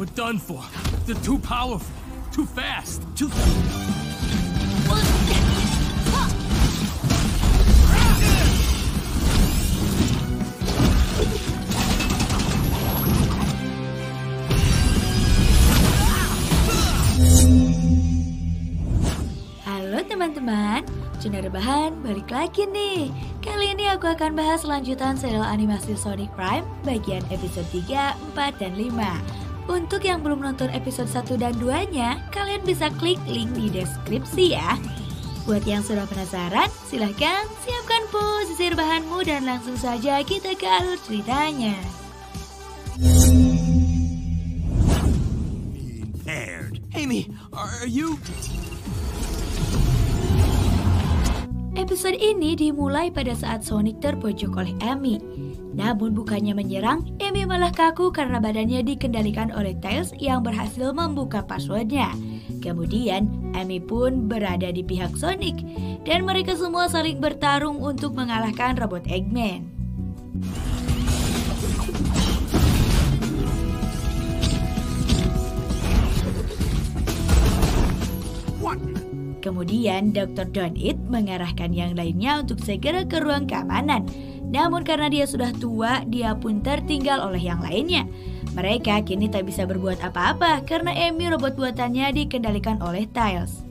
We're done for. They're too powerful, too fast, too... Halo teman-teman, Channel Rebahan balik lagi nih. Kali ini aku akan bahas lanjutan serial animasi Sonic Prime bagian episode 3, 4, dan 5. Untuk yang belum nonton episode 1 dan 2-nya, kalian bisa klik link di deskripsi ya. Buat yang sudah penasaran, silahkan siapkan posisi rebahanmu dan langsung saja kita ke alur ceritanya. Impaired. Amy, are you... Episode ini dimulai pada saat Sonic terpojok oleh Amy. Namun bukannya menyerang, Amy malah kaku karena badannya dikendalikan oleh Tails yang berhasil membuka passwordnya. Kemudian, Amy pun berada di pihak Sonic, dan mereka semua saling bertarung untuk mengalahkan robot Eggman. Kemudian Dr. Donut mengarahkan yang lainnya untuk segera ke ruang keamanan. Namun karena dia sudah tua, dia pun tertinggal oleh yang lainnya. Mereka kini tak bisa berbuat apa-apa karena Amy robot buatannya dikendalikan oleh Tails.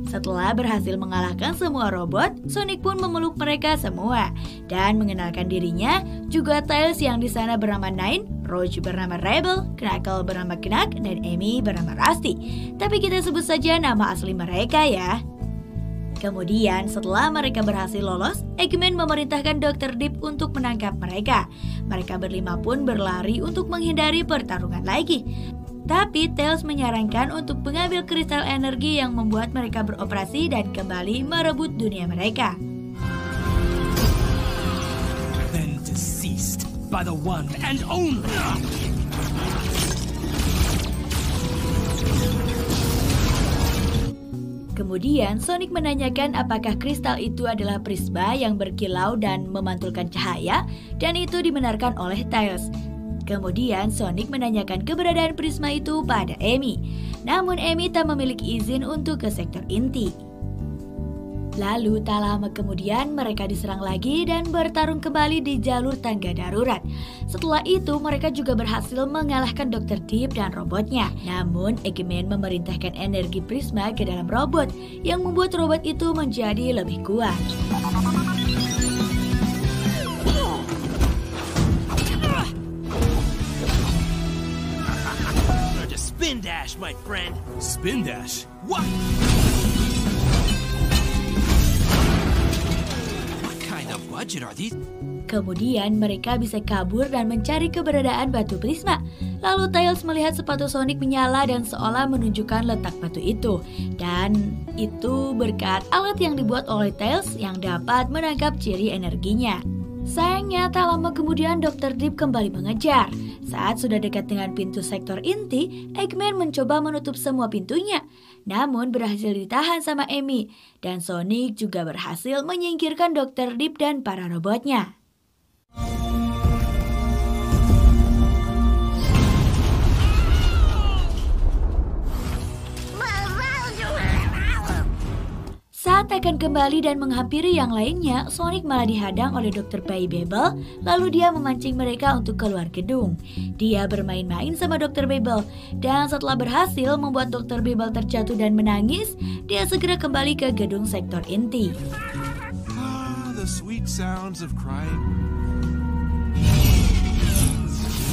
Setelah berhasil mengalahkan semua robot, Sonic pun memeluk mereka semua dan mengenalkan dirinya, juga Tails yang di sana bernama Nine, Rouge bernama Rebel, Knuckle bernama Knuck, dan Amy bernama Rusty. Tapi kita sebut saja nama asli mereka ya. Kemudian setelah mereka berhasil lolos, Eggman memerintahkan Dr. Deep untuk menangkap mereka. Mereka berlima pun berlari untuk menghindari pertarungan lagi. Tapi Tails menyarankan untuk mengambil kristal energi yang membuat mereka beroperasi dan kembali merebut dunia mereka. Then deceased by the one and only. Kemudian Sonic menanyakan apakah kristal itu adalah prisma yang berkilau dan memantulkan cahaya, dan itu dibenarkan oleh Tails. Kemudian Sonic menanyakan keberadaan prisma itu pada Amy. Namun Amy tak memiliki izin untuk ke sektor inti. Lalu tak lama kemudian mereka diserang lagi dan bertarung kembali di jalur tangga darurat. Setelah itu mereka juga berhasil mengalahkan Dr. Deep dan robotnya. Namun Eggman memerintahkan energi prisma ke dalam robot yang membuat robot itu menjadi lebih kuat. Spin dash, my friend. Spin dash? What? What kind of budget are these? Kemudian mereka bisa kabur dan mencari keberadaan batu prisma. Lalu Tails melihat sepatu Sonic menyala dan seolah menunjukkan letak batu itu. Dan itu berkat alat yang dibuat oleh Tails yang dapat menangkap ciri energinya. Sayangnya tak lama kemudian Dr. Deep kembali mengejar. Saat sudah dekat dengan pintu sektor inti, Eggman mencoba menutup semua pintunya. Namun berhasil ditahan sama Amy. Dan Sonic juga berhasil menyingkirkan Dr. Deep dan para robotnya. Saat akan kembali dan menghampiri yang lainnya, Sonic malah dihadang oleh Dr. Babel, lalu dia memancing mereka untuk keluar gedung. Dia bermain-main sama Dr. Babel, dan setelah berhasil membuat Dr. Babel terjatuh dan menangis, dia segera kembali ke gedung sektor inti. The sweet sounds of crying.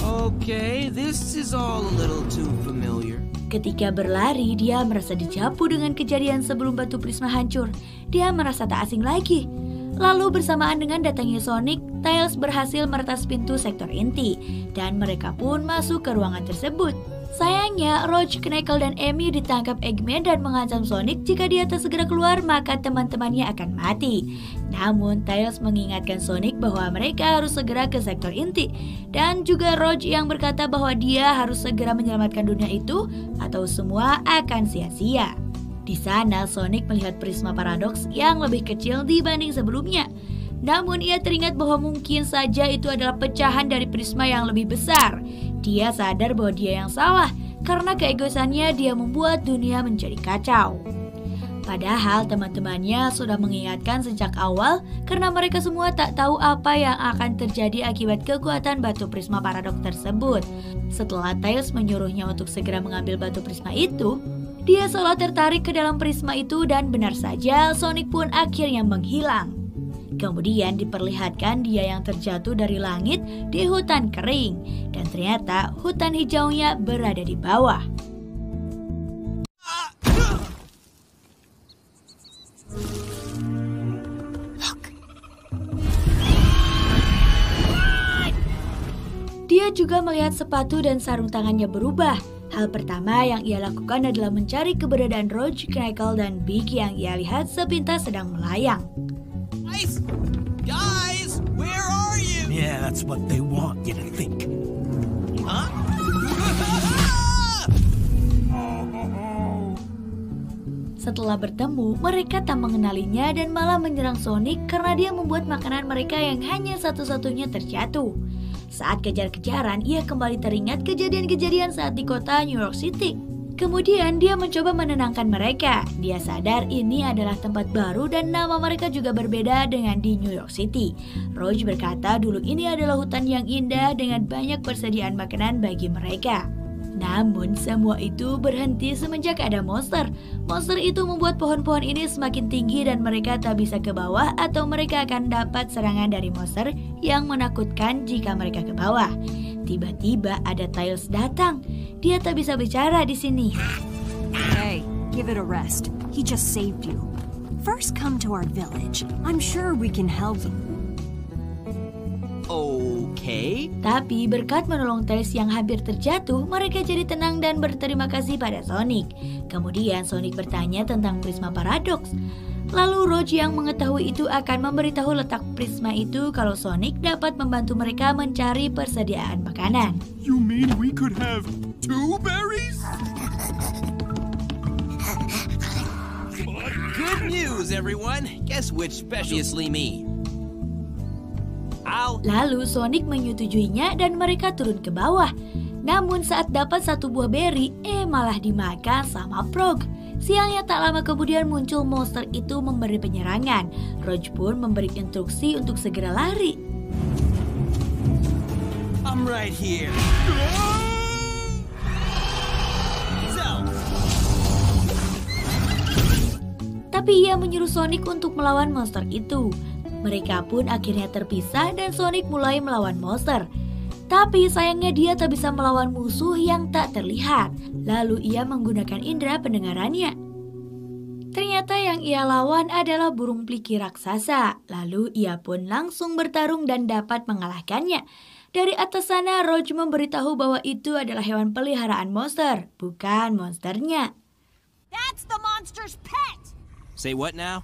Okay, this is all a little too familiar. Ketika berlari, dia merasa dicapu dengan kejadian sebelum batu prisma hancur. Dia merasa tak asing lagi. Lalu bersamaan dengan datangnya Sonic, Tails berhasil meretas pintu sektor inti. Dan mereka pun masuk ke ruangan tersebut. Sayangnya, Rouge, Knuckle, dan Amy ditangkap Eggman dan mengancam Sonic jika dia tak segera keluar maka teman-temannya akan mati. Namun, Tails mengingatkan Sonic bahwa mereka harus segera ke sektor inti. Dan juga Rouge yang berkata bahwa dia harus segera menyelamatkan dunia itu atau semua akan sia-sia. Di sana, Sonic melihat prisma paradoks yang lebih kecil dibanding sebelumnya. Namun ia teringat bahwa mungkin saja itu adalah pecahan dari prisma yang lebih besar. Dia sadar bahwa dia yang salah karena keegoisannya dia membuat dunia menjadi kacau. Padahal teman-temannya sudah mengingatkan sejak awal karena mereka semua tak tahu apa yang akan terjadi akibat kekuatan batu prisma paradoks tersebut. Setelah Tails menyuruhnya untuk segera mengambil batu prisma itu, dia seolah tertarik ke dalam prisma itu dan benar saja Sonic pun akhirnya menghilang. Kemudian diperlihatkan dia yang terjatuh dari langit di hutan kering dan ternyata hutan hijaunya berada di bawah. Dia juga melihat sepatu dan sarung tangannya berubah. Hal pertama yang ia lakukan adalah mencari keberadaan Rouge, Crackle, dan Big yang ia lihat sepintas sedang melayang. Guys, where are you? Yeah, that's what they want you to think. Huh? Setelah bertemu, mereka tak mengenalinya dan malah menyerang Sonic karena dia membuat makanan mereka yang hanya satu-satunya terjatuh. Saat kejar-kejaran, ia kembali teringat kejadian-kejadian saat di kota New York City. Kemudian dia mencoba menenangkan mereka. Dia sadar ini adalah tempat baru dan nama mereka juga berbeda dengan di New York City. Rouge berkata dulu ini adalah hutan yang indah dengan banyak persediaan makanan bagi mereka. Namun semua itu berhenti semenjak ada monster. Monster itu membuat pohon-pohon ini semakin tinggi dan mereka tak bisa ke bawah atau mereka akan dapat serangan dari monster yang menakutkan jika mereka ke bawah. Tiba-tiba ada Tails datang. Dia tak bisa bicara di sini. Hey, give it a rest. He just saved you. First come to our village. I'm sure we can help you. Okay. Tapi berkat menolong Tails yang hampir terjatuh, mereka jadi tenang dan berterima kasih pada Sonic. Kemudian Sonic bertanya tentang prisma paradoks. Lalu Rouge yang mengetahui itu akan memberitahu letak prisma itu kalau Sonic dapat membantu mereka mencari persediaan makanan. You mean we could have 2 berries? Good news, everyone. Guess which obviously me. Lalu Sonic menyetujuinya dan mereka turun ke bawah. Namun saat dapat satu buah beri, malah dimakan sama Frog. Sialnya tak lama kemudian muncul monster itu memberi penyerangan. Rouge pun memberi instruksi untuk segera lari. I'm right here. Tapi ia menyuruh Sonic untuk melawan monster itu. Mereka pun akhirnya terpisah dan Sonic mulai melawan monster. Tapi sayangnya dia tak bisa melawan musuh yang tak terlihat. Lalu ia menggunakan indera pendengarannya. Ternyata yang ia lawan adalah burung pliki raksasa. Lalu ia pun langsung bertarung dan dapat mengalahkannya. Dari atas sana Rouge memberitahu bahwa itu adalah hewan peliharaan monster, bukan monsternya. That's the monster's pet! Say what now?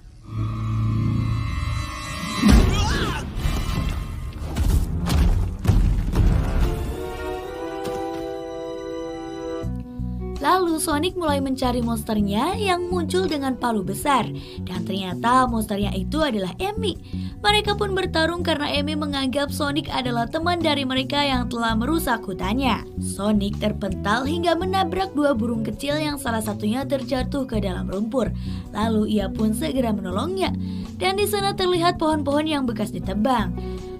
Lalu Sonic mulai mencari monsternya yang muncul dengan palu besar. Dan ternyata monsternya itu adalah Amy. Mereka pun bertarung karena Amy menganggap Sonic adalah teman dari mereka yang telah merusak hutannya. Sonic terpental hingga menabrak 2 burung kecil yang salah satunya terjatuh ke dalam lumpur. Lalu ia pun segera menolongnya. Dan di sana terlihat pohon-pohon yang bekas ditebang.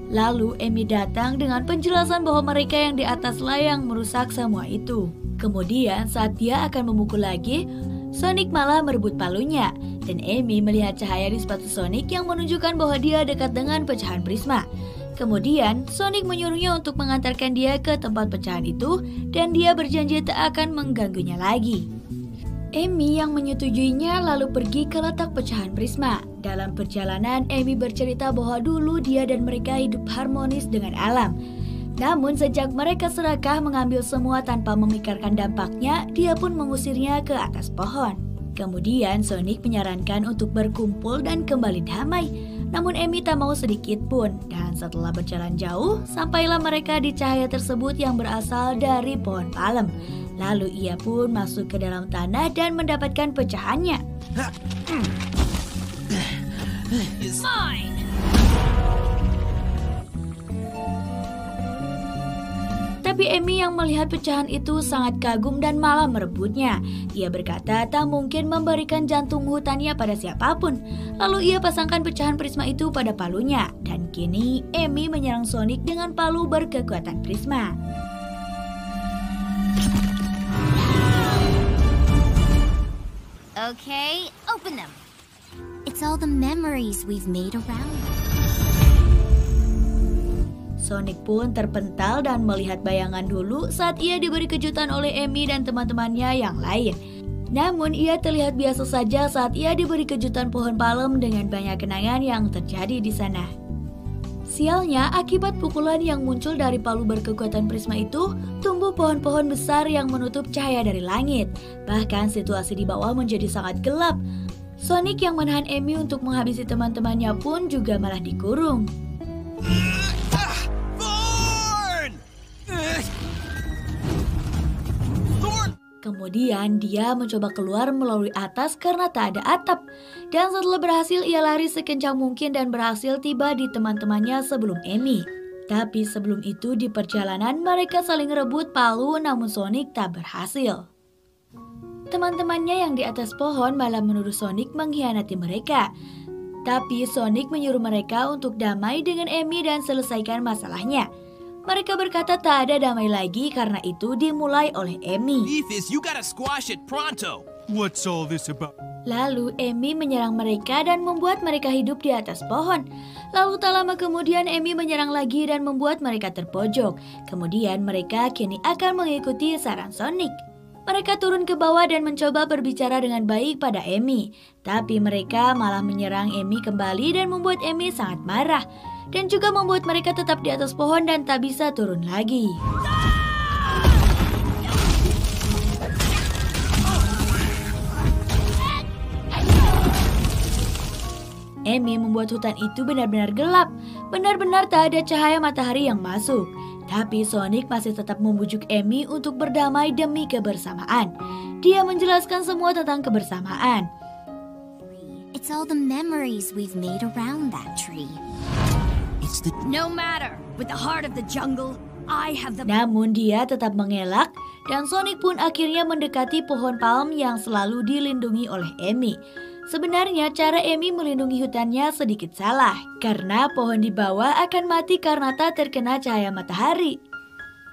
Lalu Amy datang dengan penjelasan bahwa mereka yang di atas layang merusak semua itu. Kemudian saat dia akan memukul lagi, Sonic malah merebut palunya. Dan Amy melihat cahaya di sepatu Sonic yang menunjukkan bahwa dia dekat dengan pecahan prisma. Kemudian Sonic menyuruhnya untuk mengantarkan dia ke tempat pecahan itu dan dia berjanji tak akan mengganggunya lagi. Amy yang menyetujuinya lalu pergi ke letak pecahan prisma. Dalam perjalanan, Amy bercerita bahwa dulu dia dan mereka hidup harmonis dengan alam. Namun sejak mereka serakah mengambil semua tanpa memikirkan dampaknya, dia pun mengusirnya ke atas pohon. Kemudian Sonic menyarankan untuk berkumpul dan kembali damai. Namun Amy tak mau sedikit pun. Dan setelah berjalan jauh, sampailah mereka di cahaya tersebut yang berasal dari pohon palem. Lalu ia pun masuk ke dalam tanah dan mendapatkan pecahannya. It's mine. Tapi Tapi Amy yang melihat pecahan itu sangat kagum dan malah merebutnya. Ia berkata tak mungkin memberikan jantung hutannya pada siapapun. Lalu ia pasangkan pecahan prisma itu pada palunya. Dan kini Amy menyerang Sonic dengan palu berkekuatan prisma. Okay, open them. It's all the memories we've made around them. Sonic pun terpental dan melihat bayangan dulu saat ia diberi kejutan oleh Amy dan teman-temannya yang lain. Namun ia terlihat biasa saja saat ia diberi kejutan pohon palem dengan banyak kenangan yang terjadi di sana. Sialnya, akibat pukulan yang muncul dari palu berkekuatan prisma itu, tumbuh pohon-pohon besar yang menutup cahaya dari langit. Bahkan situasi di bawah menjadi sangat gelap. Sonic yang menahan Amy untuk menghabisi teman-temannya pun juga malah dikurung. Kemudian dia mencoba keluar melalui atas karena tak ada atap. Dan setelah berhasil ia lari sekencang mungkin dan berhasil tiba di teman-temannya sebelum Amy. Tapi sebelum itu di perjalanan mereka saling rebut palu namun Sonic tak berhasil. Teman-temannya yang di atas pohon malah menuduh Sonic mengkhianati mereka. Tapi Sonic menyuruh mereka untuk damai dengan Amy dan selesaikan masalahnya. Mereka berkata tak ada damai lagi karena itu dimulai oleh Amy. Beefus, you gotta squash it pronto. What's all this about? Lalu Amy menyerang mereka dan membuat mereka hidup di atas pohon. Lalu tak lama kemudian Amy menyerang lagi dan membuat mereka terpojok. Kemudian mereka kini akan mengikuti saran Sonic. Mereka turun ke bawah dan mencoba berbicara dengan baik pada Amy. Tapi mereka malah menyerang Amy kembali dan membuat Amy sangat marah. Dan juga membuat mereka tetap di atas pohon dan tak bisa turun lagi. Amy membuat hutan itu benar-benar gelap. Benar-benar tak ada cahaya matahari yang masuk. Tapi Sonic masih tetap membujuk Amy untuk berdamai demi kebersamaan. Dia menjelaskan semua tentang kebersamaan. It's all the memories we've made around that tree. No matter, with the heart of the jungle, I have the... Namun dia tetap mengelak dan Sonic pun akhirnya mendekati pohon palm yang selalu dilindungi oleh Amy. Sebenarnya cara Amy melindungi hutannya sedikit salah karena pohon di bawah akan mati karena tak terkena cahaya matahari.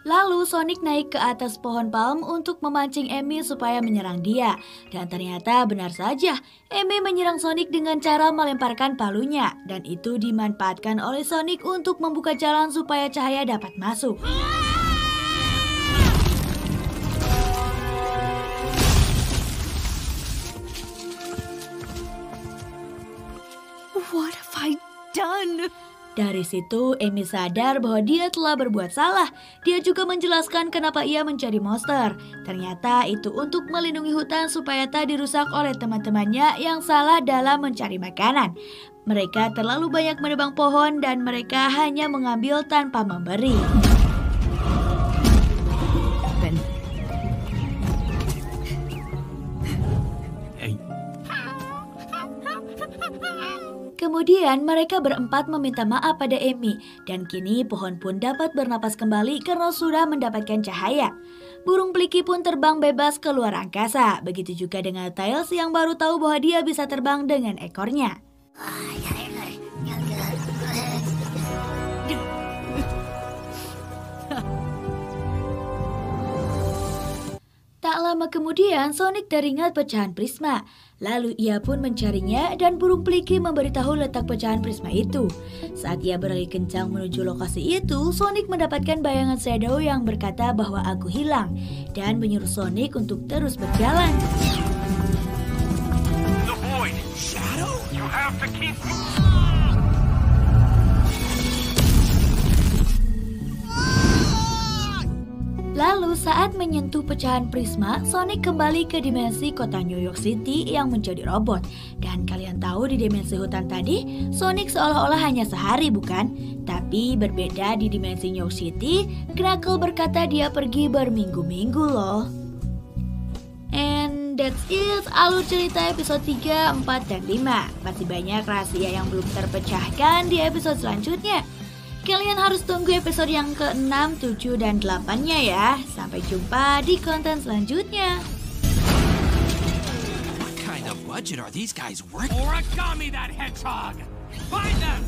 Lalu Sonic naik ke atas pohon palm untuk memancing Amy supaya menyerang dia. Dan ternyata benar saja, Amy menyerang Sonic dengan cara melemparkan palunya. Dan itu dimanfaatkan oleh Sonic untuk membuka jalan supaya cahaya dapat masuk. What have I done? Dari situ, Amy sadar bahwa dia telah berbuat salah. Dia juga menjelaskan kenapa ia mencari monster. Ternyata itu untuk melindungi hutan supaya tak dirusak oleh teman-temannya yang salah dalam mencari makanan. Mereka terlalu banyak menebang pohon dan mereka hanya mengambil tanpa memberi. Kemudian mereka berempat meminta maaf pada Amy dan kini pohon pun dapat bernapas kembali karena sudah mendapatkan cahaya. Burung Pliki pun terbang bebas keluar angkasa. Begitu juga dengan Tails yang baru tahu bahwa dia bisa terbang dengan ekornya. Tak lama kemudian Sonic teringat pecahan prisma. Lalu ia pun mencarinya dan burung Pliki memberitahu letak pecahan prisma itu. Saat ia berlari kencang menuju lokasi itu, Sonic mendapatkan bayangan Shadow yang berkata bahwa aku hilang dan menyuruh Sonic untuk terus berjalan. The void. Shadow? You have to keep Lalu saat menyentuh pecahan prisma, Sonic kembali ke dimensi kota New York City yang menjadi robot. Dan kalian tahu di dimensi hutan tadi, Sonic seolah-olah hanya sehari bukan? Tapi berbeda di dimensi New York City, Knuckles berkata dia pergi berminggu-minggu loh. And that's it, alur cerita episode 3, 4, dan 5. Masih banyak rahasia yang belum terpecahkan di episode selanjutnya. Kalian harus tunggu episode yang ke-6, 7, dan 8-nya ya. Sampai jumpa di konten selanjutnya. What kind of budget are these guys working? Origami that hedgehog! Find them!